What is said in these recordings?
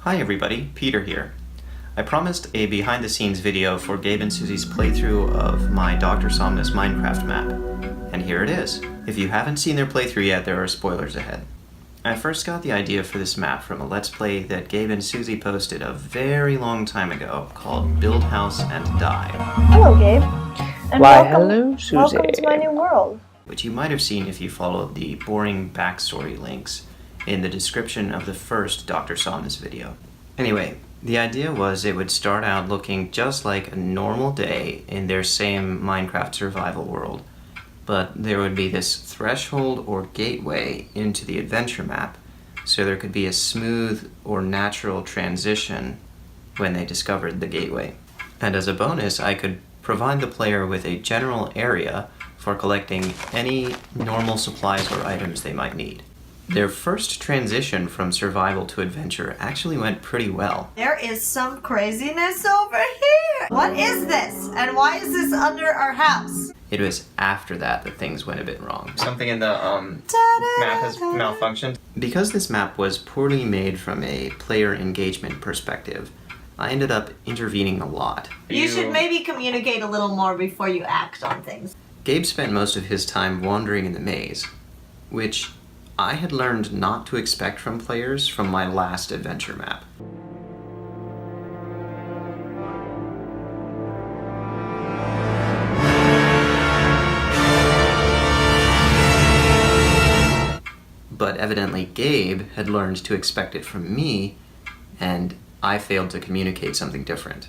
Hi everybody, Peter here. I promised a behind-the-scenes video for Gabe and Susie's playthrough of my Dr. Somnus Minecraft map, and here it is. If you haven't seen their playthrough yet, there are spoilers ahead. I first got the idea for this map from a Let's Play that Gabe and Susie posted a very long time ago called Build House and Die. Hello, Gabe. And hello, Susie. Welcome to my new world. Which you might have seen if you followed the boring backstory links in the description of the first Dr. Somnus video. Anyway, the idea was it would start out looking just like a normal day in their same Minecraft survival world, but there would be this threshold or gateway into the adventure map, so there could be a smooth or natural transition when they discovered the gateway. And as a bonus, I could provide the player with a general area for collecting any normal supplies or items they might need. Their first transition from survival to adventure actually went pretty well. There is some craziness over here! What is this? And why is this under our house? It was after that things went a bit wrong. Something in the map has malfunctioned. Because this map was poorly made from a player engagement perspective, I ended up intervening a lot. You should maybe communicate a little more before you act on things. Gabe spent most of his time wandering in the maze, which I had learned not to expect from players from my last adventure map. But evidently Gabe had learned to expect it from me, and I failed to communicate something different.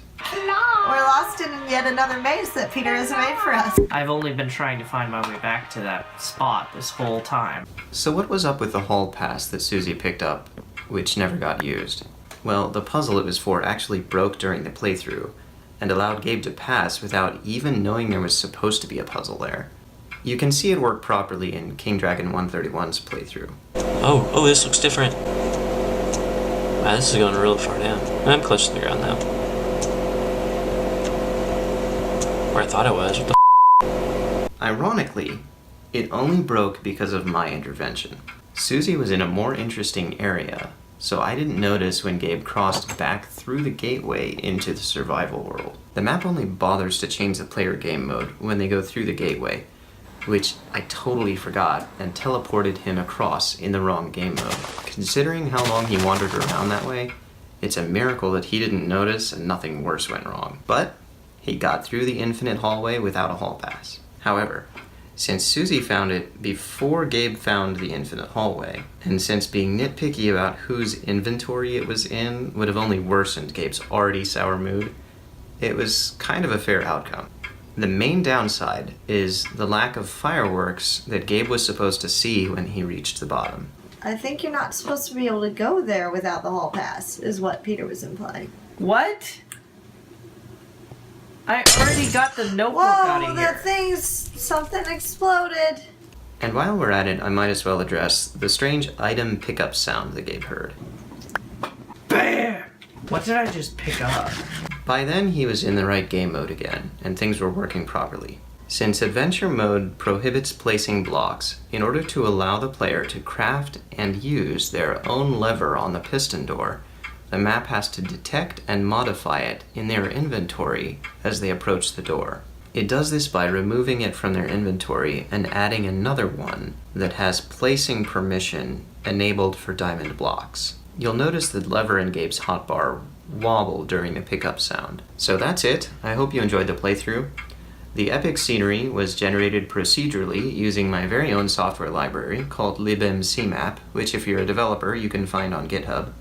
We're lost in yet another maze that Peter has made for us. I've only been trying to find my way back to that spot this whole time. So what was up with the hall pass that Susie picked up, which never got used? Well, the puzzle it was for actually broke during the playthrough, and allowed Gabe to pass without even knowing there was supposed to be a puzzle there. You can see it work properly in King Dragon 131's playthrough. Oh, this looks different. Wow, this is going really far down. I'm close to the ground now. Where I thought it was. What the Ironically, it only broke because of my intervention. Susie was in a more interesting area, so I didn't notice when Gabe crossed back through the gateway into the survival world. The map only bothers to change the player game mode when they go through the gateway, which I totally forgot and teleported him across in the wrong game mode. Considering how long he wandered around that way, it's a miracle that he didn't notice and nothing worse went wrong. But he got through the infinite hallway without a hall pass. However, since Susie found it before Gabe found the infinite hallway, and since being nitpicky about whose inventory it was in would have only worsened Gabe's already sour mood, it was kind of a fair outcome. The main downside is the lack of fireworks that Gabe was supposed to see when he reached the bottom. I think you're not supposed to be able to go there without the hall pass, is what Peter was implying. What? I already got the notebook out of Whoa, here. that thing's... something exploded. And while we're at it, I might as well address the strange item pickup sound that Gabe heard. BAM! What did I just pick up? By then, he was in the right game mode again, and things were working properly. Since adventure mode prohibits placing blocks, in order to allow the player to craft and use their own lever on the piston door, the map has to detect and modify it in their inventory as they approach the door. It does this by removing it from their inventory and adding another one that has placing permission enabled for diamond blocks. You'll notice the lever in Gabe's hotbar wobble during the pickup sound. So that's it. I hope you enjoyed the playthrough. The epic scenery was generated procedurally using my very own software library called Libmcmap, which if you're a developer you can find on Github.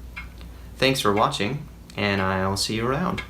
Thanks for watching, and I'll see you around.